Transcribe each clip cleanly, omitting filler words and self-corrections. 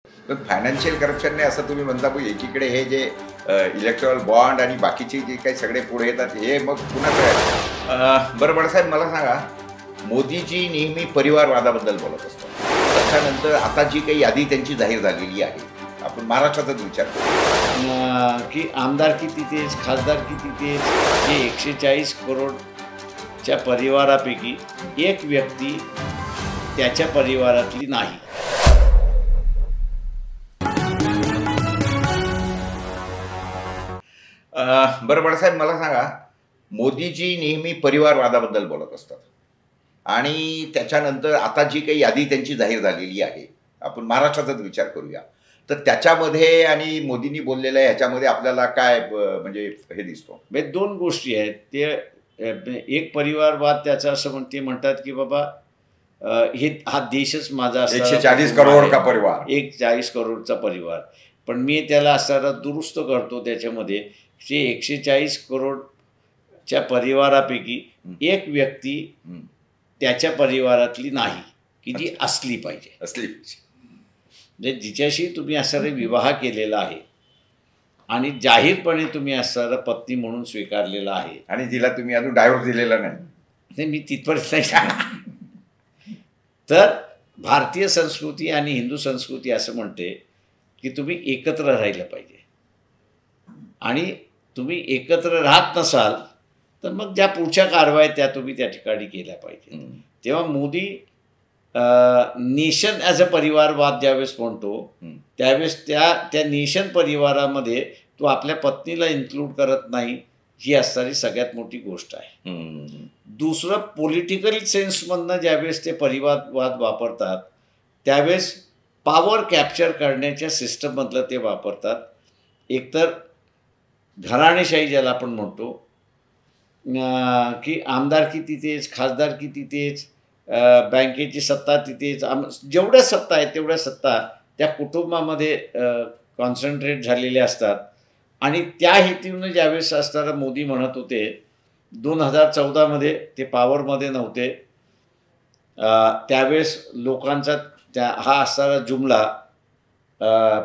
पण फायनान्शियल करप्शनने असं तुम्ही म्हणता की एकीकडे हे जे इलेक्ट्रॉल बॉन्ड आणि बाकीचे जे काही सगळे पुढे येतात हे मग कुणाचं आहे? बरं बाळासाहेब मला सांगा, मोदीजी नेहमी परिवारवादाबद्दल बोलत असतात. त्याच्यानंतर आता जी काही यादी त्यांची जाहीर झालेली आहे, आपण महाराष्ट्राचाच विचार करू की आमदारकी तिथेच, खासदारकी तिथेच, जे 140 करोडच्या परिवारापैकी एक व्यक्ती त्याच्या परिवारातली नाही. बरं बाळासाहेब मला सांगा, मोदीजी नेहमी परिवारवादाबद्दल बोलत असतात आणि त्याच्यानंतर आता जी काही यादी त्यांची जाहीर झालेली आहे, आपण महाराष्ट्राचाच विचार करूया, तर त्याच्यामध्ये आणि मोदींनी बोललेल्या ह्याच्यामध्ये आपल्याला काय म्हणजे हे दिसतो? म्हणजे दोन गोष्टी आहेत. ते एक परिवारवाद त्याचा असं ते म्हणतात की बाबा हा देशच माझा 140 करोड का परिवार, 140 करोडचा परिवार. पण मी त्याला असताना दुरुस्त करतो त्याच्यामध्ये की 140 करोडच्या परिवारापैकी एक व्यक्ती त्याच्या परिवारातली नाही की जी असली पाहिजे. म्हणजे जिच्याशी तुम्ही असणारा विवाह केलेला आहे आणि जाहीरपणे तुम्ही असणारा पत्नी म्हणून स्वीकारलेला आहे आणि जिला तुम्ही अजून डायव्होर्स दिलेला नाही. मी तिथपर्यंत नाही सांगणार. तर भारतीय संस्कृती आणि हिंदू संस्कृती असं म्हणते की तुम्ही एकत्र राहिलं पाहिजे आणि तुम्ही एकत्र राहत नसाल तर मग ज्या पुढच्या कारवाया त्या तुम्ही त्या ठिकाणी केल्या पाहिजे. तेव्हा मोदी नेशन ॲज अ परिवारवाद ज्यावेळेस म्हणतो त्यावेळेस त्या नेशन परिवारामध्ये तो आपल्या पत्नीला इन्क्लूड करत नाही, ही असणारी सगळ्यात मोठी गोष्ट आहे. दुसरं, पॉलिटिकल सेन्समधनं ज्यावेळेस ते परिवारवाद वापरतात त्यावेळेस पॉवर कॅप्चर करण्याच्या सिस्टममधलं ते वापरतात. एकतर घराणेशाही ज्याला आपण म्हणतो की आमदारकी तिथेच, खासदारकी तिथेच, बँकेची सत्ता तिथेच, जेवढ्या सत्ता आहेत तेवढ्या सत्ता त्या कुटुंबामध्ये कॉन्सन्ट्रेट झालेल्या असतात. आणि त्या हेतूनं ज्यावेळेस असताना मोदी म्हणत होते 2014मध्ये ते पॉवरमध्ये नव्हते त्यावेळेस लोकांचा हा असणारा जुमला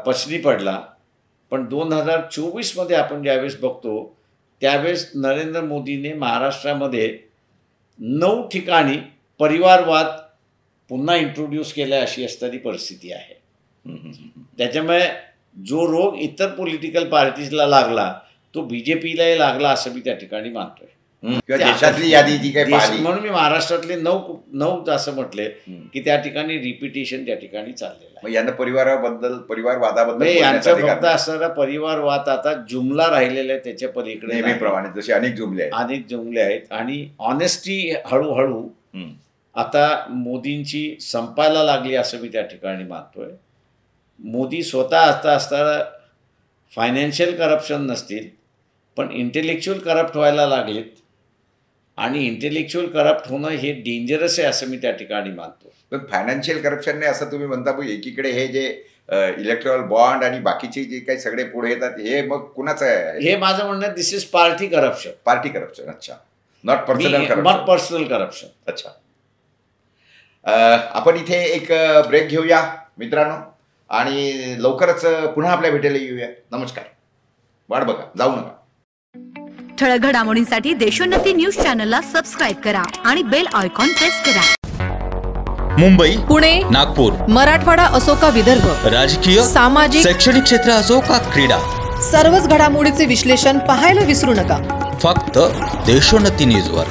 पचनी पडला. पण 2024मध्ये आपण ज्यावेळेस बघतो त्यावेळेस नरेंद्र मोदीने महाराष्ट्रामध्ये 9 ठिकाणी परिवारवाद पुन्हा इंट्रोड्यूस केला अशी असणारी परिस्थिती आहे. त्याच्यामुळे जो रोग इतर पॉलिटिकल पार्टीजला लागला तो BJPलाही लागला असं मी त्या ठिकाणी मानतोय. देशातली यादी जी काही पाहिली म्हणून मी महाराष्ट्रातले 9 असं म्हटले की त्या ठिकाणी रिपिटेशन त्या ठिकाणी चाललेलं आहे. यांना परिवारवादाबद्दल यांचा फक्त असणारा परिवारवाद आता जुमला राहिलेला आहे, त्याच्या पलीकडे नेहमीप्रमाणे जसे अनेक जुमले आहेत. आणि ऑनेस्टी हळूहळू आता मोदींची संपायला लागली असं मी त्या ठिकाणी मानतोय. मोदी स्वतः आता असताना फायनान्शियल करप्शन नसतील पण इंटेलेक्च्युअल करप्ट व्हायला लागलेत आणि इंटेलेक्च्युअल करप्ट होणं हे डेंजरस आहे असं मी त्या ठिकाणी मानतो. पण फायनान्शियल करप्शनने असं तुम्ही म्हणता की एकीकडे हे जे इलेक्ट्रॉल बॉन्ड आणि बाकीचे जे काही सगळे पुढे येतात हे मग कुणाचं आहे? हे माझं म्हणणं दिस इज पार्टी करप्शन. अच्छा, नॉट पर्सनल करप्शन. अच्छा, आपण इथे एक ब्रेक घेऊया मित्रांनो आणि लवकरच पुन्हा आपल्या भेटेला येऊया. नमस्कार. वाट बघा, जाऊ नका. ठळक घडामोडींसाठी देशोन्नती न्यूज चॅनलला सबस्क्राइब करा आणि बेल आयकॉन प्रेस करा. मुंबई, पुणे, नागपूर, मराठवाडा असो का विदर्भ, राजकीय, सामाजिक, शैक्षणिक क्षेत्र असो का क्रीडा, सर्वच घडामोडीचे विश्लेषण पाहायला विसरू नका. फक्त देशोन्नती न्यूजवर.